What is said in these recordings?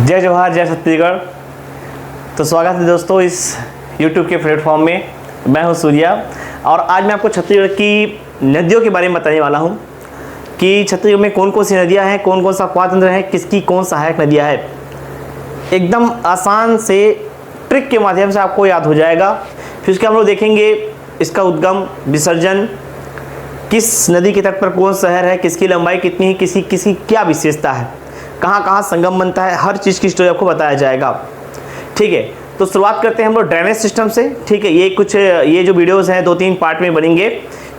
जय जवाहर जय छत्तीसगढ़। तो स्वागत है दोस्तों इस YouTube के प्लेटफॉर्म में। मैं हूं सूर्या और आज मैं आपको छत्तीसगढ़ की नदियों के बारे में बताने वाला हूं कि छत्तीसगढ़ में कौन कौन सी नदियां हैं, कौन कौन सा अपवाद तंत्र है, किसकी कौन सहायक नदियां है। एकदम आसान से ट्रिक के माध्यम से आपको याद हो जाएगा। फिर उसके हम लोग देखेंगे इसका उद्गम, विसर्जन, किस नदी के तट पर कौन शहर है, किसकी लंबाई कितनी है, किसी क्या विशेषता है, कहाँ कहाँ संगम बनता है, हर चीज़ की स्टोरी आपको बताया जाएगा। ठीक है, तो शुरुआत करते हैं हम लोग ड्रेनेज सिस्टम से। ठीक है, ये जो वीडियोस हैं 2-3 पार्ट में बनेंगे।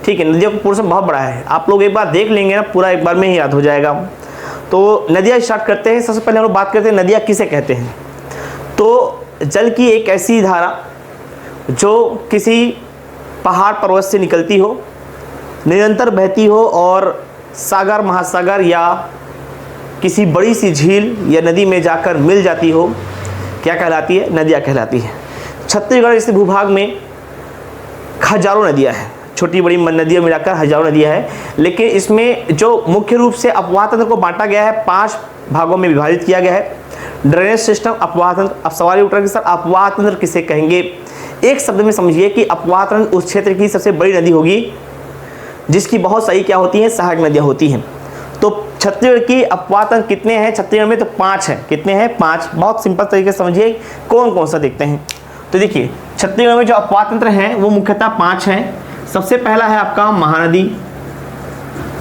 ठीक है, नदियों का पोर्शन बहुत बड़ा है, आप लोग एक बार देख लेंगे ना पूरा एक बार में ही याद हो जाएगा। तो नदियाँ स्टार्ट करते हैं। सबसे पहले हम लोग बात करते हैं नदियाँ किसे कहते हैं। तो जल की एक ऐसी धारा जो किसी पहाड़ पर्वत से निकलती हो, निरंतर बहती हो और सागर, महासागर या किसी बड़ी सी झील या नदी में जाकर मिल जाती हो, क्या कहलाती है? नदियाँ कहलाती है। छत्तीसगढ़ इस भूभाग में हजारों नदियाँ हैं, छोटी बड़ी नदियाँ मिलाकर हजारों नदियाँ हैं। लेकिन इसमें जो मुख्य रूप से अपवाद तंत्र को बांटा गया है, 5 भागों में विभाजित किया गया है। ड्रेनेज सिस्टम, अपवाद तंत्र। अब सवाल उठ रहा है कि सर अपवाद तंत्र किसे कहेंगे? एक शब्द में समझिए कि अपवाद तंत्र उस क्षेत्र की सबसे बड़ी नदी होगी जिसकी बहुत सारी क्या होती हैं, सहायक नदियाँ होती हैं। तो छत्तीसगढ़ की अपवाद तंत्र कितने हैं छत्तीसगढ़ में? तो 5 हैं। कितने हैं? 5। बहुत सिंपल तरीके से समझिए, कौन कौन सा देखते हैं। तो देखिए, छत्तीसगढ़ में जो अपवाद तंत्र हैं वो मुख्यतः 5 हैं। सबसे पहला है आपका महानदी,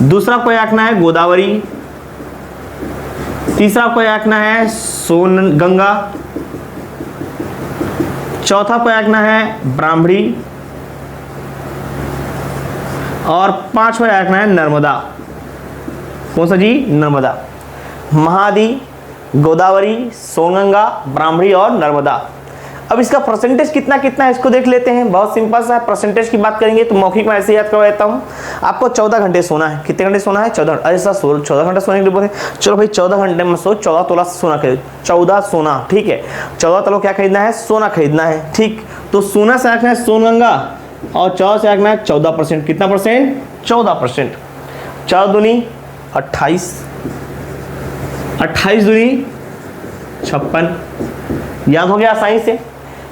दूसरा कोई आंकना है गोदावरी, तीसरा कोई आंकना है गंगा, चौथा कोई आंकना है ब्राह्मणी और 5वां आंकना है नर्मदा। कौन सा जी? नर्मदा। महानदी, गोदावरी, सोनगंगा, ब्राह्मणी और नर्मदा। अब इसका परसेंटेज कितना कितना है इसको देख लेते हैं। बहुत सिंपल सा है। परसेंटेज की बात करेंगे तो मौखिक में ऐसे याद करवा देता हूँ। आपको 14 घंटे सोना है। कितने घंटे सोना है? 14। अरे सर 14 घंटे सोने के लिए बोलते हैं। चलो भाई 14 घंटे में सो 14 तोला सोना खरीद, 14 सोना। ठीक है, 14 तोला क्या खरीदना है? सोना खरीदना है। ठीक, तो सोना से आंकना है सोनगंगा और 14 से आंकना है 14%। कितना परसेंट? 14%। 4 दूनी 28, 28 दूनी 56। याद हो गया आसानी से।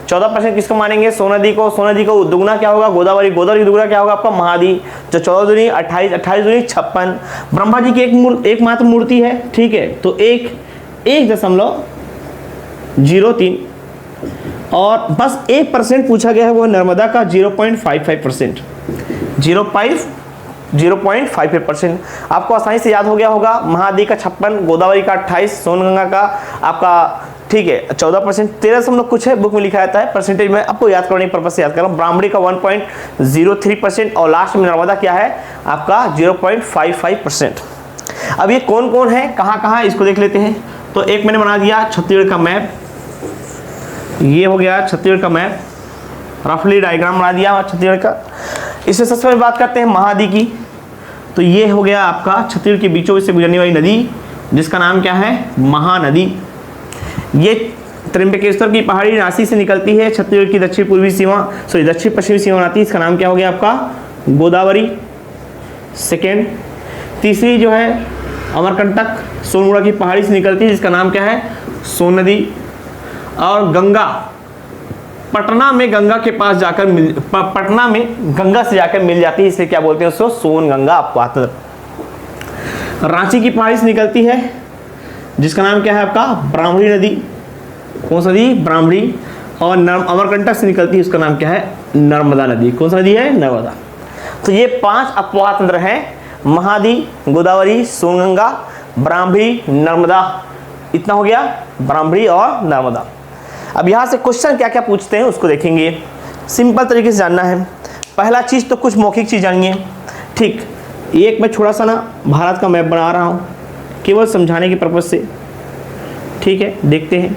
14% किसको मानेंगे? सोनदी को। सोनदी को दुगना क्या होगा? गोदावरी। गोदावरी दुगना क्या होगा? आपका महादी। जो 14 दूनी 28, 28 दूनी 56। ब्रह्मा जी की एकमात्र मूर्ति है। ठीक है, तो 1.03 और बस 1% पूछा गया है, वो नर्मदा का 0.55%। 0.55%। आपको आसानी से याद हो गया होगा। महादी का 56, गोदावरी का 28, सोनगंगा का आपका ठीक है 14%, 13 कुछ है बुक में लिखा जाता है। परसेंटेज में आपको याद करने के पर्पज से याद कर रहा हूँ। ब्राह्मणी का 1.03% और लास्ट में नर्मदा क्या है आपका 0.55%। अब ये कौन कौन है, कहाँ कहाँ, इसको देख लेते हैं। तो एक मैंने बना दिया छत्तीसगढ़ का मैप। ये हो गया छत्तीसगढ़ का मैप, रफली डायग्राम बना दिया छत्तीसगढ़ का। इससे सबसे पहले बात करते हैं महानदी की। तो ये हो गया आपका छत्तीसगढ़ के बीचों बीच से गुजरने वाली नदी जिसका नाम क्या है? महानदी। ये त्र्यंबकेश्वर की पहाड़ी राशि से निकलती है, छत्तीसगढ़ की दक्षिण पश्चिमी सीमा बनाती है। इसका नाम क्या हो गया आपका? गोदावरी। सेकेंड, तीसरी जो है अमरकंटक सोनमुड़ा की पहाड़ी से निकलती है जिसका नाम क्या है? सोन नदी। और गंगा पटना में गंगा के पास जाकर पटना में गंगा से जाकर मिल जाती है, इसलिए क्या बोलते हैं उसको? सोन गंगा अपवाद तंत्र। रांची की पहाड़ी से निकलती है जिसका नाम क्या है आपका? ब्राह्मणी नदी। कौन सा नदी? ब्राह्मणी। और अमरकंटक से निकलती है, उसका नाम क्या है? नर्मदा नदी। कौन सा नदी है? नर्मदा। तो ये 5 अपवाद तंत्र हैं, महानदी, गोदावरी, सोनगंगा, ब्राह्मणी, नर्मदा। इतना हो गया, ब्राह्मणी और नर्मदा। अब यहाँ से क्वेश्चन क्या क्या पूछते हैं उसको देखेंगे। सिंपल तरीके से जानना है। पहला चीज़ तो कुछ मौखिक चीज़ जानिए। ठीक, एक मैं थोड़ा सा ना भारत का मैप बना रहा हूँ केवल समझाने के पर्पज से। ठीक है, देखते हैं।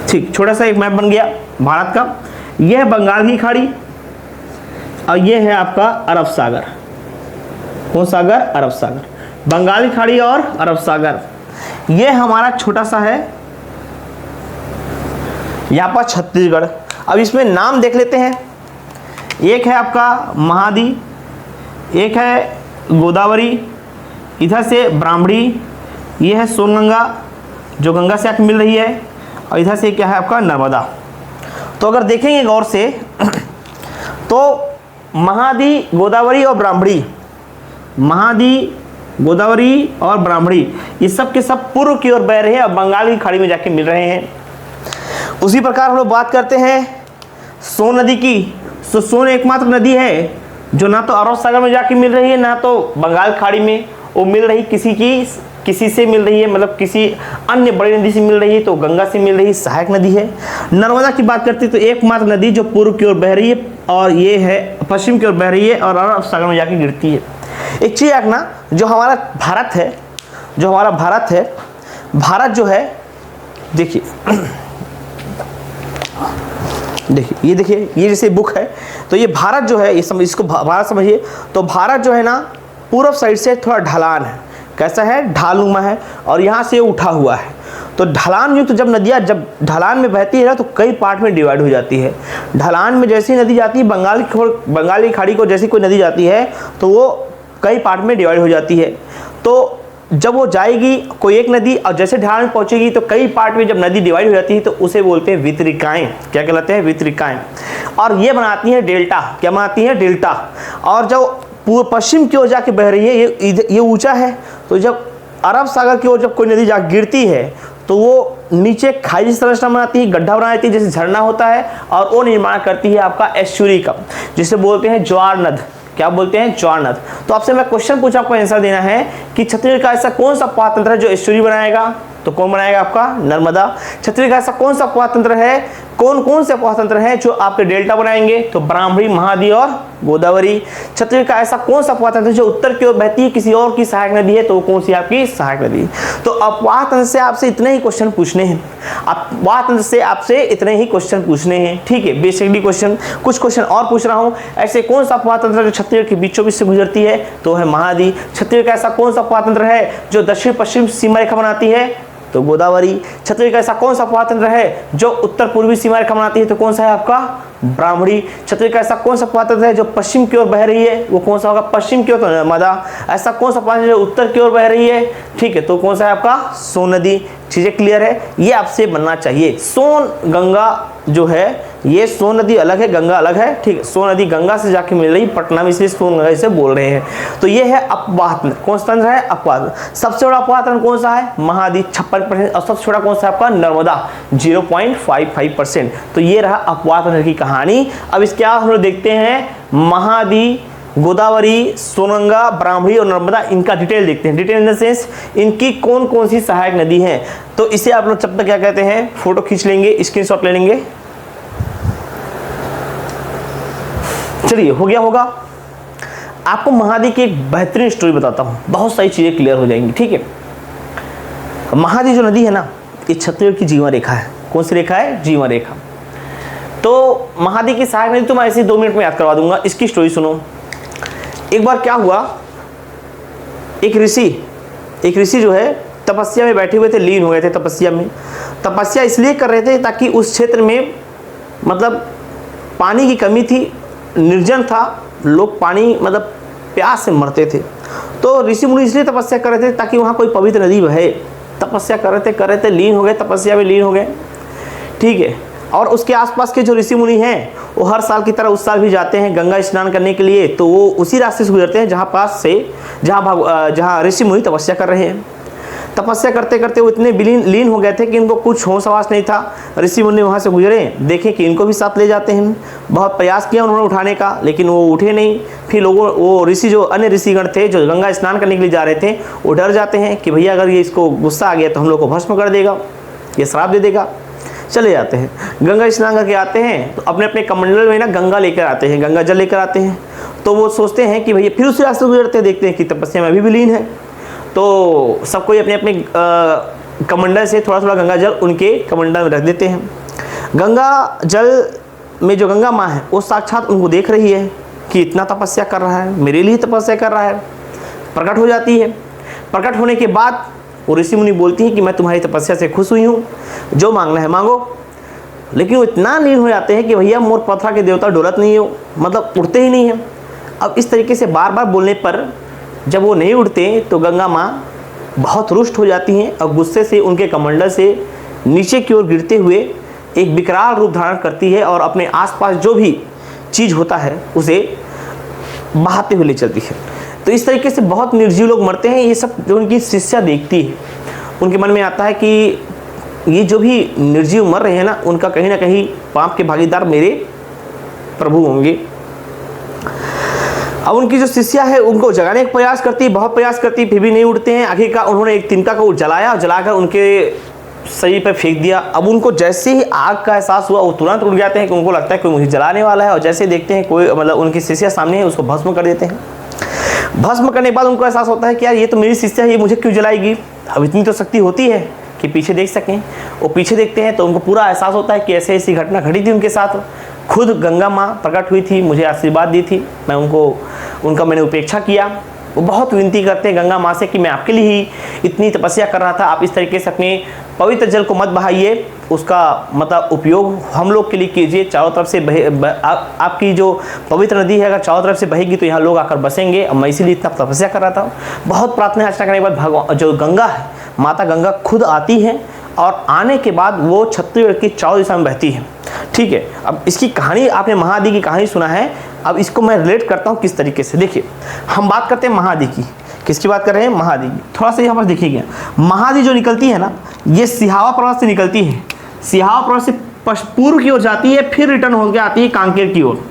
ठीक, छोटा सा एक मैप बन गया भारत का। यह है बंगाल की खाड़ी और यह है आपका अरब सागर। कौन सागर? अरब सागर। बंगाल की खाड़ी और अरब सागर। यह हमारा छोटा सा है यहाँ पर छत्तीसगढ़। अब इसमें नाम देख लेते हैं। एक है आपका महादी, एक है गोदावरी, इधर से ब्राह्मणी, ये है सोनगंगा जो गंगा से आके मिल रही है, और इधर से क्या है आपका नर्मदा। तो अगर देखेंगे गौर से तो महादी, गोदावरी और ब्राह्मणी, महादी, गोदावरी और ब्राह्मणी, ये सब के सब पूर्व की ओर बह रहे हैं और बंगाल की खाड़ी में जाके मिल रहे हैं। उसी प्रकार हम लोग बात करते हैं सोन नदी की। तो सोन एकमात्र नदी है जो ना तो अरब सागर में जाके मिल रही है, ना तो बंगाल खाड़ी में वो मिल रही, किसी से मिल रही है, मतलब किसी अन्य बड़ी नदी से मिल रही है, तो गंगा से मिल रही सहायक नदी है। नर्मदा की बात करते हैं तो एकमात्र नदी जो पूर्व की ओर बह रही है और ये है पश्चिम की ओर बह रही है और अरब सागर में जाके गिरती है। एक चीज़ रखना, जो हमारा भारत है, भारत जो है, देखिए ये देखिए, ये जैसे बुक है तो ये भारत जो है, इसको भारत समझिए। तो भारत जो है ना पूर्व साइड से थोड़ा ढलान है, कैसा है, ढालनुमा है, और यहाँ से उठा हुआ है। तो ढलान युक्त जब नदियाँ जब ढलान में बहती है ना तो कई पार्ट में डिवाइड हो जाती है। ढलान में जैसी नदी जाती है, बंगाल की खाड़ी को जैसी कोई नदी जाती है तो वो कई पार्ट में डिवाइड हो जाती है। तो जब वो जाएगी कोई एक नदी और जैसे ढलान में पहुंचेगी तो कई पार्ट में जब नदी डिवाइड हो जाती है तो उसे बोलते हैं वितरिकाएं। क्या कहलाते हैं, वितरिकाएं। और ये बनाती हैं डेल्टा। क्या बनाती हैं, डेल्टा। और जब पूर्व पश्चिम की ओर जाके बह रही है, ये ऊंचा है, तो जब अरब सागर की ओर जब कोई नदी जा गिरती है तो वो नीचे खाई संरचना बनाती है, गड्ढा बना देती है जैसे झरना होता है, और वो निर्माण करती है आपका एस्चुरी का, जिसे बोलते हैं ज्वार नद। क्या बोलते हैं, ज्वार नद। तो आपसे मैं क्वेश्चन पूछा, आपको आंसर देना है कि छत्तीसगढ़ का ऐसा कौन सा प्रवाह है जो एस्चुरी बनाएगा, तो कौन बनाएगा, आपका नर्मदा। छत्तीसगढ़ का ऐसा कौन सा प्रवाह है, कौन से प्रवाह हैं जो आपके डेल्टा बनाएंगे, तो ब्राह्मणी, महादी और गोदावरी। छत्तीसगढ़ का ऐसा कौन सा प्रवाह तंत्र जो उत्तर की ओर बहती है, किसी और की सहायक नदी है, तो वो कौन सी आपकी सहायक नदी। तो अपवाह तंत्र से आपसे इतने ही क्वेश्चन पूछने हैं, अपवाह तंत्र से आपसे इतने ही क्वेश्चन पूछने हैं, ठीक है। बेसिकली क्वेश्चन, कुछ क्वेश्चन और पूछ रहा हूँ। ऐसे कौन सा अपवाह तंत्र जो छत्तीसगढ़ के बीचों बीच से गुजरती है, तो है महादी। छत्तीसगढ़ का ऐसा कौन सा अपवाह तंत्र है जो दक्षिण पश्चिम सीमा रेखा बनाती है, तो गोदावरी। छत्तीसगढ़ का ऐसा कौन सा प्रवाह तंत्र है जो उत्तर पूर्वी सीमा रेखा बनाती है, तो कौन सा है आपका ब्राह्मणी। छत्तीसगढ़ का ऐसा कौन सा प्रवाह तंत्र है जो पश्चिम की ओर बह रही है, वो कौन सा होगा, पश्चिम की ओर, तो नर्मदा। ऐसा कौन सा प्रवाह जो उत्तर की ओर बह रही है, ठीक है, तो कौन सा है आपका सोन नदी। चीजें क्लियर है, ये आपसे बनना चाहिए। सोन गंगा जो है, ये सोन नदी अलग है, गंगा अलग है, ठीक है। सोन नदी गंगा से जाके मिल रही पटना में, इसलिए सोन गंगा इसे बोल रहे हैं। तो ये है अपवाह तंत्र। कौन सा तंत्र है, अपवाह तंत्र। सबसे बड़ा अपवाह तंत्र कौन सा है, महादी 56%, और सबसे छोटा कौन सा है आपका नर्मदा 0.55%। तो ये रहा अपवाह तंत्र की कहानी। अब इसके बाद हम लोग देखते हैं महादी, गोदावरी, सोनगंगा, ब्राह्मणी और नर्मदा, इनका डिटेल देखते हैं। डिटेल इन द सेंस इनकी कौन कौन सी सहायक नदी है। तो इसे आप लोग जब तक क्या कहते हैं, फोटो खींच लेंगे, स्क्रीनशॉट ले लेंगे। चलिए, हो गया होगा। आपको महादी की एक बेहतरीन स्टोरी बताता हूं, बहुत सारी चीजें क्लियर हो जाएंगी, ठीक है। महादी जो नदी है ना, ये छत्तीसगढ़ की जीवन रेखा है। कौन सी रेखा है, जीवन रेखा। तो महादी की सहायक नदी तो मैं ऐसे 2 मिनट में याद करवा दूंगा, इसकी स्टोरी सुनो। एक बार क्या हुआ, एक ऋषि जो है तपस्या में बैठे हुए थे, लीन हो गए थे तपस्या में। तपस्या इसलिए कर रहे थे ताकि उस क्षेत्र में मतलब पानी की कमी थी, निर्जन था, लोग पानी मतलब प्यास से मरते थे। तो ऋषि मुनि इसलिए तपस्या कर रहे थे ताकि वहाँ कोई पवित्र नदी बहे। तपस्या कर रहे थे, लीन हो गए, तपस्या में लीन हो गए, ठीक है। और उसके आसपास के जो ऋषि मुनि हैं वो हर साल की तरह उस साल भी जाते हैं गंगा स्नान करने के लिए। तो वो उसी रास्ते से गुजरते हैं जहाँ ऋषि मुनि तपस्या कर रहे हैं। तपस्या करते करते वो इतने लीन हो गए थे कि इनको कुछ होश आवास नहीं था। ऋषि मुनि वहाँ से गुजरे, देखें कि इनको भी साथ ले जाते हैं। बहुत प्रयास किया उन्होंने उठाने का, लेकिन वो उठे नहीं। फिर वो ऋषि जो अन्य ऋषिगण थे जो गंगा स्नान करने के लिए जा रहे थे, वो डर जाते हैं कि भैया अगर ये इसको गुस्सा आ गया तो हम लोग को भस्म कर देगा, ये श्राप दे देगा। चले जाते हैं, गंगा स्नान करके आते हैं तो अपने अपने कमंडल में ना गंगा लेकर आते हैं, गंगा जल लेकर आते हैं। तो वो सोचते हैं कि भैया, फिर उसी रास्ते गुजरते हैं, देखते हैं कि तपस्या में अभी भी लीन है। तो सब कोई अपने अपने कमंडल से थोड़ा थोड़ा गंगा जल उनके कमंडल में रख देते हैं। गंगा जल में जो गंगा माँ है वो साक्षात उनको देख रही है कि इतना तपस्या कर रहा है, मेरे लिए तपस्या कर रहा है। प्रकट हो जाती है। प्रकट होने के बाद वो ऋषि मुनि बोलती है कि मैं तुम्हारी तपस्या से खुश हुई हूँ, जो मांगना है मांगो। लेकिन वो इतना लीन हो जाते हैं कि भैया मोर पथरा के देवता डोलत नहीं हो, मतलब उड़ते ही नहीं हैं। अब इस तरीके से बार बार बोलने पर जब वो नहीं उड़ते तो गंगा माँ बहुत रुष्ट हो जाती हैं और गुस्से से उनके कमंडल से नीचे की ओर गिरते हुए एक विकराल रूप धारण करती है और अपने आसपास जो भी चीज़ होता है उसे बहाते हुए ले चलती है। तो इस तरीके से बहुत निर्जीव लोग मरते हैं। ये सब जो उनकी शिष्या देखती है, उनके मन में आता है कि ये जो भी निर्जीव मर रहे हैं ना, उनका कहीं ना कहीं पाप के भागीदार मेरे प्रभु होंगे। अब उनकी जो शिष्या है उनको जगाने का प्रयास करती है, बहुत प्रयास करती है, फिर भी नहीं उठते हैं। आखिरकार उन्होंने एक तिनका को जलाया और जलाकर उनके शरीर पर फेंक दिया। अब उनको जैसे ही आग का एहसास हुआ वो तुरंत उठ जाते हैं कि उनको लगता है कोई मुझे जलाने वाला है, और जैसे देखते हैं कोई मतलब उनकी शिष्या सामने है, उसको भस्म कर देते हैं। भस्म करने के बाद उनको एहसास होता है कि यार ये तो मेरी शिष्या है, ये मुझे क्यों जलाएगी। अब इतनी तो शक्ति होती है कि पीछे देख सकें। वो पीछे देखते हैं तो उनको पूरा एहसास होता है कि ऐसे ऐसी घटना घटी थी उनके साथ। खुद गंगा माँ प्रकट हुई थी, मुझे आशीर्वाद दी थी, मैं उनका मैंने उपेक्षा किया। वो बहुत विनती करते हैं गंगा माँ से कि मैं आपके लिए ही इतनी तपस्या कर रहा था, आप इस तरीके से अपने पवित्र जल को मत बहाइए, उसका मतलब उपयोग हम लोग के लिए कीजिए। चारों तरफ से आपकी जो पवित्र नदी है अगर चारों तरफ से बहेगी तो यहाँ लोग आकर बसेंगे। अब मैं इसीलिए इतना तपस्या कर रहा था। बहुत प्रार्थना अर्चना करने के बाद भगवान जो गंगा है, माता गंगा खुद आती है और आने के बाद वो छत्तीसगढ़ की चारों दिशा में बहती है। ठीक है, अब इसकी कहानी आपने महादी की कहानी सुना है, अब इसको मैं रिलेट करता हूँ किस तरीके से। देखिए, हम बात करते हैं महादी की। किसकी बात कर रहे हैं? महादी की। थोड़ा सा यहाँ पर देखिएगा, महादी जो निकलती है ना, ये सिहावा पर्वत से निकलती है। सिहावा पर्वत से पूर्व की ओर जाती है, फिर रिटर्न होकर आती है कांकेर की ओर।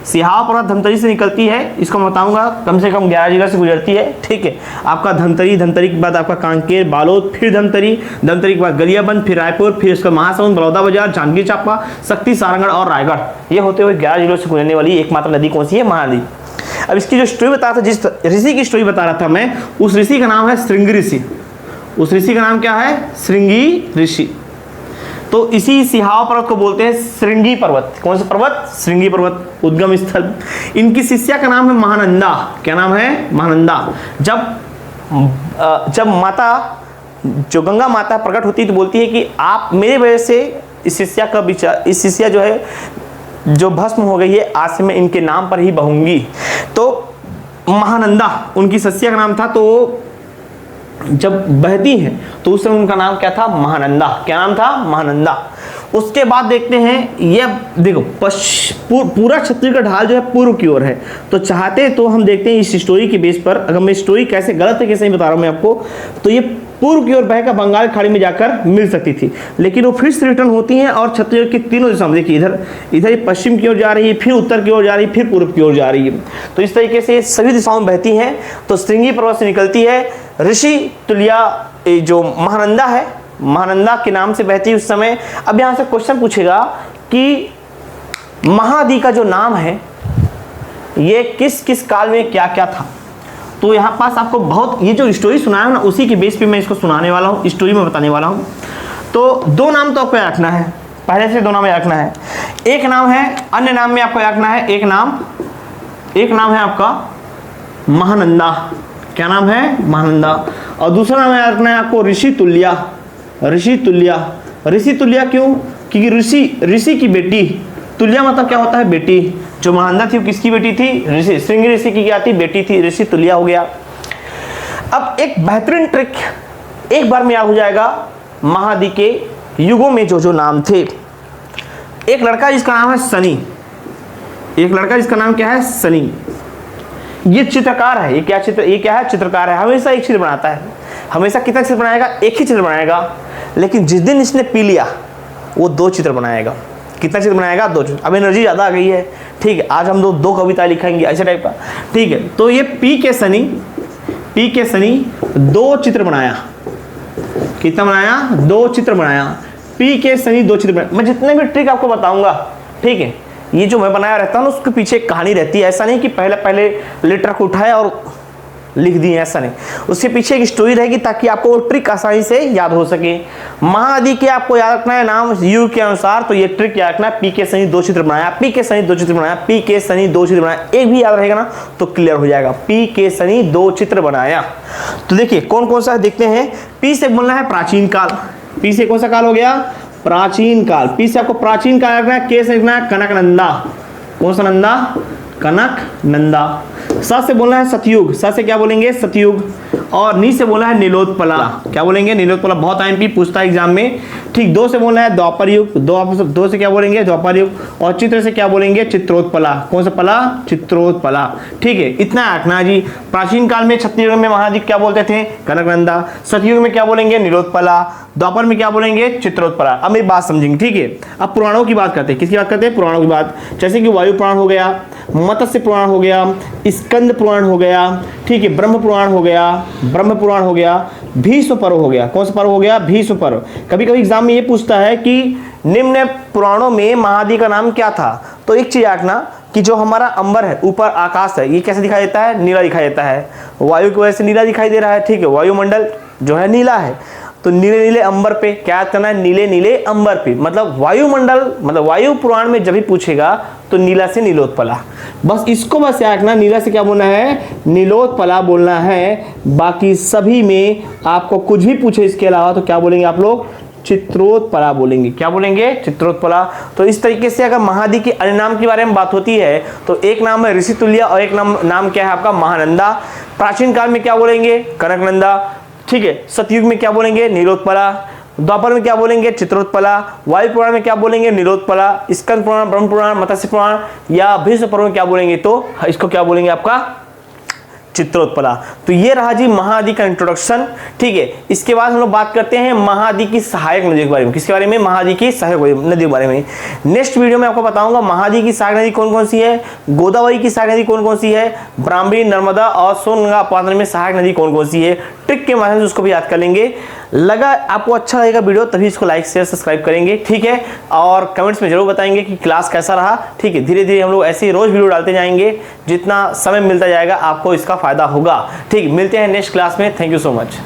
सिहावा पर्वत धमतरी से निकलती है, इसको मैं बताऊंगा, कम से कम 11 जगह से गुजरती है। ठीक है, आपका धमतरी, धमतरी के बाद आपका कांकेर, बालोद, फिर धमतरी, धमतरी के बाद गरियाबंद, फिर रायपुर, फिर उसका महासमुंद, बड़ौदा बाजार, जांजगीर चांपा, शक्ति, सारंगढ़ और रायगढ़। ये होते हुए 11 जिलों से गुजरने वाली एकमात्र नदी कौन सी है? महानदी। अब इसकी जो स्टोरी बता रहा था, जिस ऋषि की स्टोरी बता रहा था मैं, उस ऋषि का नाम है श्रृंगी ऋषि। उस ऋषि का नाम क्या है? श्रृंगी ऋषि। तो इसी सिहावा पर्वत को बोलते हैं श्रृंगी पर्वत। कौन सा पर्वत? श्रृंगी पर्वत, उद्गम स्थल। इनकी शिष्या का नाम है महानंदा। क्या नाम है? महानंदा। जब माता जो गंगा माता प्रकट होती है तो बोलती है कि आप मेरे वजह से इस शिष्या का विचार, इस शिष्या जो है जो भस्म हो गई है, आज से मैं इनके नाम पर ही बहूंगी। तो महानंदा उनकी शिष्या का नाम था। तो जब बहती है तो उस समय उनका नाम क्या था? महानंदा। क्या नाम था? महानंदा। उसके बाद देखते हैं, ये देखो पूरा छत्तीसगढ़ ढाल जो है पूर्व की ओर है। तो चाहते तो हम देखते हैं इस स्टोरी के बेस पर, अगर मैं स्टोरी कैसे गलत तरीके से नहीं बता रहा हूँ मैं आपको, तो ये पूर्व की ओर बहकर बंगाल खाड़ी में जाकर मिल सकती थी, लेकिन वो फिर से रिटर्न होती हैं और छत्तीसगढ़ की तीनों दिशाओं में, देखिए इधर पश्चिम की ओर जा रही है, फिर उत्तर की ओर जा रही है, फिर पूर्व की ओर जा रही है। तो इस तरीके से सभी दिशाओं में बहती हैं। तो श्रृंगी पर्वत से निकलती है, ऋषि तुल्या जो महानंदा है, महानंदा के नाम से बहती है उस समय। अब यहाँ से क्वेश्चन पूछेगा कि महादी का जो नाम है ये किस किस काल में क्या क्या था। तो यहाँ पास आपको बहुत, ये जो स्टोरी सुनाया है ना, उसी के बेस पे मैं इसको सुनाने वाला हूँ, स्टोरी में बताने वाला हूँ। तो दो नाम तो आपको याद रखना है, पहले से दो नाम याद रखना है। एक नाम है, अन्य नाम में आपको याद रखना है, एक नाम है आपका महानंदा। क्या नाम है? महानंदा। और दूसरा नाम याद रखना है आपको ऋषि तुल्या। ऋषि तुल्या, ऋषि तुल्या क्यों? क्योंकि ऋषि की बेटी, तुल्या मतलब क्या होता है? बेटी। जो महानंदा थी वो किसकी बेटी थी? ऋषि, श्रृंगी ऋषि की क्या थी? बेटी थी, ऋषि तुल्या हो गया। अब एक बेहतरीन ट्रिक एक बार में याद हो जाएगा महादी के युगों में जो जो नाम थे। एक लड़का जिसका नाम है सनी, एक लड़का जिसका नाम क्या है? सनी। ये चित्रकार है। ये क्या है? चित्रकार है। हमेशा एक चित्र बनाता है। हमेशा कितना चित्र बनाएगा? एक ही चित्र बनाएगा। लेकिन जिस दिन इसने पी लिया वो 2 चित्र बनाएगा। कितना चित्र बनाएगा? 2 चित्र। अब एनर्जी ज़्यादा आ गई है। ठीक है, आज हम 2 कविता लिखेंगे ऐसे टाइप का। ठीक है, तो ये पी के सनी 2 चित्र बनाया। कितना बनाया? 2 चित्र बनाया। पी के सनी 2 चित्र बनाया। मैं जितने भी ट्रिक आपको बताऊंगा, ठीक है, ये जो मैं बनाया रहता हूँ ना, उसके पीछे एक कहानी रहती है। ऐसा नहीं कि पहले लेटर को उठाया और लिख दिए, ऐसा नहीं। उसके पीछे एक स्टोरी रहेगी ताकि आपको वो ट्रिक आसानी से याद हो सके। महादी के आपको याद रखना है नाम युग के अनुसार, तो ये ट्रिक याद रखना है। पी के सनी 2 चित्र बनाया, पी के सनी 2 चित्र बनाया, पी के सनी 2 चित्र बनाया। एक भी याद रहेगा ना तो क्लियर हो जाएगा। पी के सनी 2 चित्र बनाया। तो देखिए कौन कौन सा देखते हैं। पी से बोलना है प्राचीन काल। पी से कौन सा काल हो गया? प्राचीन काल, पी से आपको प्राचीन काल रखना है, के से लिखना है कनक नंदा। कौन सा नंदा? कनक नंदा। स से बोलना है सतयुग, स से क्या बोलेंगे? सतयुग। और नी से बोलना है नीलोत्पला। क्या बोलेंगे? नीलोत्पला। बहुत आईएमपी पूछता है एग्जाम में। ठीक, दो से बोलना है द्वापर युग, दो से क्या बोलेंगे? द्वापर युग। और चित्र से क्या बोलेंगे? चित्रोत्पला। कौन सा पला? चित्रोत्पला। ठीक है, इतना रखना जी। प्राचीन काल में छत्तीसगढ़ में महाद्वीप क्या बोलते थे? कनकनंदा। सतयुग में क्या बोलेंगे? नीलोत्पला। द्वापर में क्या बोलेंगे? चित्रोत्पला। अब मेरी बात समझेंगे, ठीक है। अब पुराणों की बात करते हैं। किसकी बात करते हैं? पुराणों की बात। जैसे कि वायु पुराण हो गया, मत्स्य पुराण हो गया, स्कंद पुराण हो गया, ठीक है, ब्रह्म पुराण हो गया, ब्रह्म पुराण हो गया, भीष्म पर्व हो गया। कौन सा पर्व हो गया? भीष्म पर्व। कभी कभी एग्जाम में ये पूछता है कि निम्न पुराणों में महाद्वीप का नाम क्या था? तो एक चीज रखना कि जो हमारा अंबर है, ऊपर आकाश है, ये कैसे दिखाई देता है? नीला दिखाई देता है। वायु की वजह से नीला दिखाई दे रहा है, ठीक है, वायुमंडल जो है नीला है। तो नीले नीले अंबर पे क्या याद करना है? नीले नीले अंबर पे, मतलब वायुमंडल, मतलब वायु पुराण में जब भी पूछेगा तो नीला से नीलोत्पला। बस इसको बस याद रखना, नीला से क्या बोलना है? नीलोत्पला बोलना है। बाकी सभी में आपको कुछ भी पूछे इसके अलावा तो क्या बोलेंगे आप लोग? चित्रोत्पला बोलेंगे। क्या बोलेंगे? चित्रोत्पला। तो इस तरीके से अगर महाद्वीप के अन्य नाम के बारे में बात होती है तो एक नाम है ऋषितुल्य और एक नाम क्या है आपका? महानंदा। प्राचीन काल में क्या बोलेंगे? कनकनंदा। ठीक है, सतयुग में क्या बोलेंगे? नीलोत्पला। द्वापर में क्या बोलेंगे? चित्रोत्पला। वायु पुराण में क्या बोलेंगे? नीलोत्पला। स्कंद पुराण, ब्रह्म पुराण, मत्स्य पुराण या भीष्म पर्व में क्या बोलेंगे? तो इसको क्या बोलेंगे? आपका चित्रोत्पला। तो ये रहा जी महाद्वीप का इंट्रोडक्शन। ठीक है, इसके बाद हम लोग बात करते हैं महाद्वीप की सहायक नदियों के बारे में। किसके बारे में? महाद्वीप की सहायक नदियों के बारे में। नेक्स्ट वीडियो में आपको बताऊंगा महाद्वीप की सहायक नदी कौन कौन सी है, गोदावरी की सहायक नदी कौन कौन सी है, ब्राह्मणी, नर्मदा और सोनगंगा पात्र में सहायक नदी कौन कौन सी है। ट्रिक के माध्यम से उसको भी याद कर लेंगे। लगा आपको अच्छा लगेगा वीडियो तभी इसको लाइक शेयर सब्सक्राइब करेंगे, ठीक है। और कमेंट्स में जरूर बताएंगे कि क्लास कैसा रहा, ठीक है। धीरे धीरे हम लोग ऐसे ही रोज वीडियो डालते जाएंगे, जितना समय मिलता जाएगा आपको इसका फायदा होगा, ठीक। मिलते हैं नेक्स्ट क्लास में। Thank you so much.